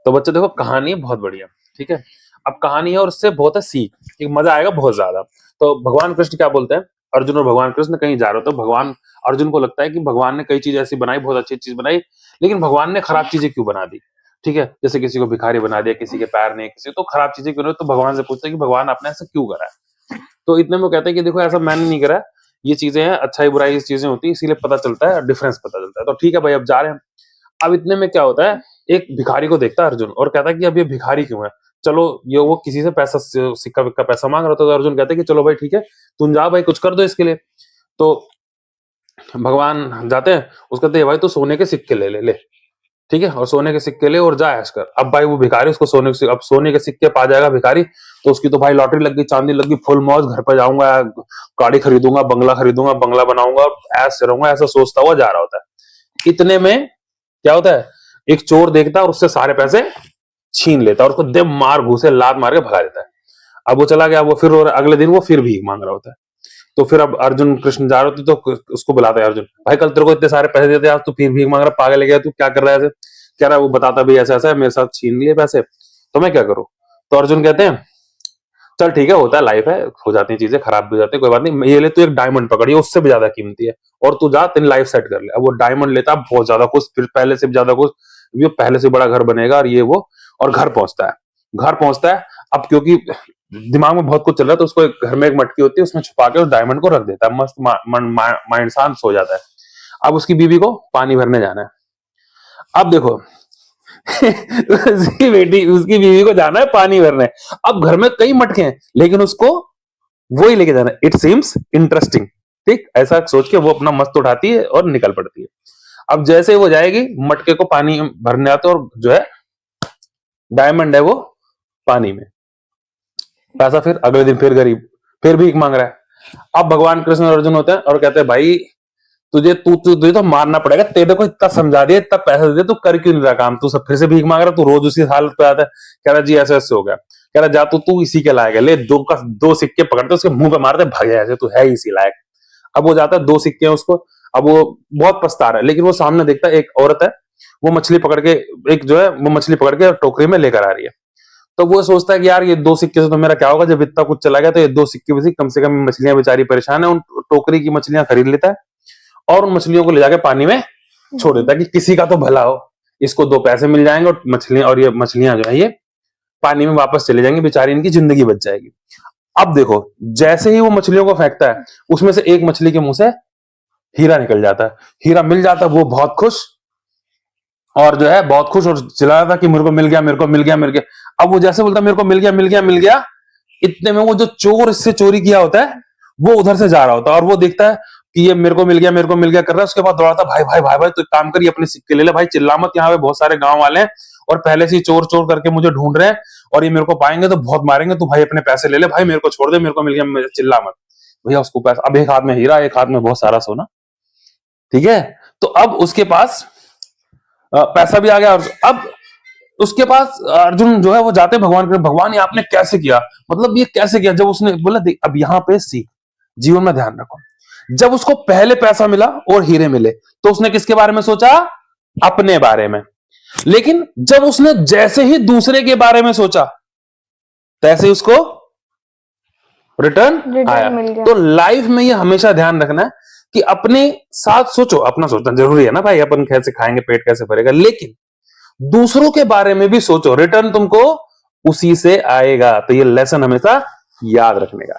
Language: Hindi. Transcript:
तो बच्चे देखो कहानी है बहुत बढ़िया, ठीक है। अब कहानी है और उससे बहुत है सीख, एक मजा आएगा बहुत ज्यादा। तो भगवान कृष्ण क्या बोलते हैं, अर्जुन और भगवान कृष्ण कहीं जा रहे हो तो भगवान अर्जुन को लगता है कि भगवान ने कई चीज ऐसी बनाई, बहुत अच्छी चीज बनाई, लेकिन भगवान ने खराब चीजें क्यों बना दी, ठीक है। जैसे किसी को भिखारी बना दिया, किसी के पैर नहीं, किसी तो खराब चीजें क्यों, तो भगवान से पूछते हैं कि भगवान आपने ऐसा क्यों करा है। तो इतने में वो कहते हैं कि देखो ऐसा मैंने नहीं करा, ये चीजें हैं, अच्छाई बुराई इस चीजें होती है, इसीलिए पता चलता है, डिफरेंस पता चलता है। तो ठीक है भाई, अब जा रहे हैं। अब इतने में क्या होता है, एक भिखारी को देखता है अर्जुन और कहता है कि अब ये भिखारी क्यों है, चलो ये वो किसी से पैसा सिक्का विक्का पैसा मांग रहा था। तो अर्जुन कहते हैं कि चलो भाई ठीक है, तुम जा भाई कुछ कर दो इसके लिए। तो भगवान जाते हैं, उसको कहते हैं भाई तू सोने के सिक्के ले ले ले, ठीक है, और सोने के सिक्के ले और जा ऐश कर। अब भाई वो भिखारी उसको अब सोने के सिक्के पा जाएगा भिखारी, तो उसकी तो भाई लॉटरी लग गई, चांदी लग गई, फुल मौज, घर पर जाऊंगा, गाड़ी खरीदूंगा, बंगला बनाऊंगा, ऐश रहूंगा, ऐसा सोचता हुआ जा रहा होता है। इतने में क्या होता है, एक चोर देखता है और उससे सारे पैसे छीन लेता है और उसको दे मार घूसे लात मार के भगा देता है। अब वो चला गया, वो फिर और अगले दिन वो फिर भीख मांग रहा होता है। तो फिर अब अर्जुन कृष्ण जा रहे होते तो उसको बुलाता है अर्जुन, भाई कल तेरे को इतने सारे पैसे देते, आज तू फिर भीख मांग रहा, पागल है क्या तू, क्या कर रहा है ऐसे। कह रहा है वो बताता भी ऐसा ऐसा है, मेरे साथ छीन लिए पैसे, तो मैं क्या करूं। तो अर्जुन कहते हैं चल ठीक है, होता है, लाइफ है, हो जाती है चीजें, खराब भी हो जाती है, कोई बात नहीं, ये ले तू एक डायमंड पकड़ी है, उससे भी ज्यादा कीमती है, और तू जा तेरी लाइफ सेट कर ले। अब वो डायमंड लेता है, बहुत ज्यादा खुश, फिर पहले से भी ज्यादा खुश, ये पहले से बड़ा घर बनेगा और ये वो, और घर पहुंचता है। अब क्योंकि दिमाग में बहुत कुछ चल रहा है, तो उसको घर में एक मटकी होती है, उसमें छुपा के उस डायमंड को रख देता है, मस्त माइंड शांत सो जाता है। अब उसकी बीवी को पानी भरने जाना है। अब देखो उसकी बीवी को जाना है पानी भरने। अब घर में कई मटके हैं, लेकिन उसको वो ही लेके जाना है, इट सीम्स इंटरेस्टिंग, ठीक, ऐसा सोच के वो अपना मस्त उठाती है और निकल पड़ती है। अब जैसे ही वो जाएगी, मटके को पानी भरने आते और जो है डायमंड है वो पानी में, पैसा फिर अगले दिन फिर गरीब, फिर भीख मांग रहा है। अब भगवान कृष्ण और अर्जुन होते हैं और कहते हैं भाई तुझे तो मारना पड़ेगा, तेरे को इतना समझा दिया, इतना पैसा दे, तू कर क्यों नहीं रहा काम, तू सब फिर से भीख मांग रहा, तू रोज उसी हालत पे आता है। कह रहा जी ऐसे ऐसे हो गया। कह रहा जा तू इसी के लायक है, ले दो सिक्के पकड़ते उसके मुंह पे मारते, भाग जाए, तू है इसी लायक। अब वो जाता है, दो सिक्के हैं उसको, अब वो बहुत पछता रहा है, लेकिन वो सामने देखता है एक औरत है, वो मछली पकड़ के, एक जो है वो मछली पकड़ के टोकरी में लेकर आ रही है। तो वो सोचता है कि यार ये दो सिक्के से तो मेरा क्या होगा, जब इतना कुछ चला गया तो ये दो सिक्के में से कम मछलियां बेचारी परेशान है, उन टोकरी की मछलियां खरीद लेता है और उन मछलियों को ले जाके पानी में छोड़ देता है कि किसी का तो भला हो, इसको दो पैसे मिल जाएंगे और ये मछलियां जो है ये पानी में वापस चले जाएंगी, बेचारी इनकी जिंदगी बच जाएगी। अब देखो जैसे ही वो मछलियों को फेंकता है, उसमें से एक मछली के मुंह से हीरा निकल जाता है, हीरा मिल जाता है, वो बहुत खुश, और जो है बहुत खुश और चिल्ला रहा था कि मेरे को मिल गया, मेरे को मिल गया, मिल गया। अब वो जैसे बोलता है मेरे को मिल गया, मिल गया, मिल गया, इतने में वो जो चोर इससे चोरी किया होता है वो उधर से जा रहा होता है और वो देखता है कि ये मेरे को मिल गया, मेरे को मिल गया कर रहा है। उसके बाद दौड़ाता, भाई भाई भाई भाई, तो एक काम करिए अपने सिक्के ले ले भाई, चिल्ला मत, यहाँ पे बहुत सारे गांव वाले हैं और पहले से ही चोर चोर करके मुझे ढूंढ रहे हैं और ये मेरे को पाएंगे तो बहुत मारेंगे, तो भाई अपने पैसे ले ले भाई, मेरे को छोड़ दे, मेरे को मिल गया, चिल्ला मत। भैया उसको पैसा, अब एक हाथ में हीरा, एक हाथ में बहुत सारा सोना, ठीक है। तो अब उसके पास पैसा भी आ गया, और अब उसके पास अर्जुन जो है वो जाते भगवान के, भगवान ये आपने कैसे किया, मतलब ये कैसे किया। जब उसने बोला देख अब यहाँ पे सीख, जीवन में ध्यान रखो, जब उसको पहले पैसा मिला और हीरे मिले तो उसने किसके बारे में सोचा, अपने बारे में। लेकिन जब उसने जैसे ही दूसरे के बारे में सोचा, तैसे उसको रिटर्न आया। तो लाइफ में ये हमेशा ध्यान रखना है कि अपने साथ सोचो, अपना सोचना जरूरी है ना भाई, अपन कैसे खाएंगे, पेट कैसे भरेगा, लेकिन दूसरों के बारे में भी सोचो, रिटर्न तुमको उसी से आएगा। तो ये लेसन हमेशा याद रखने का।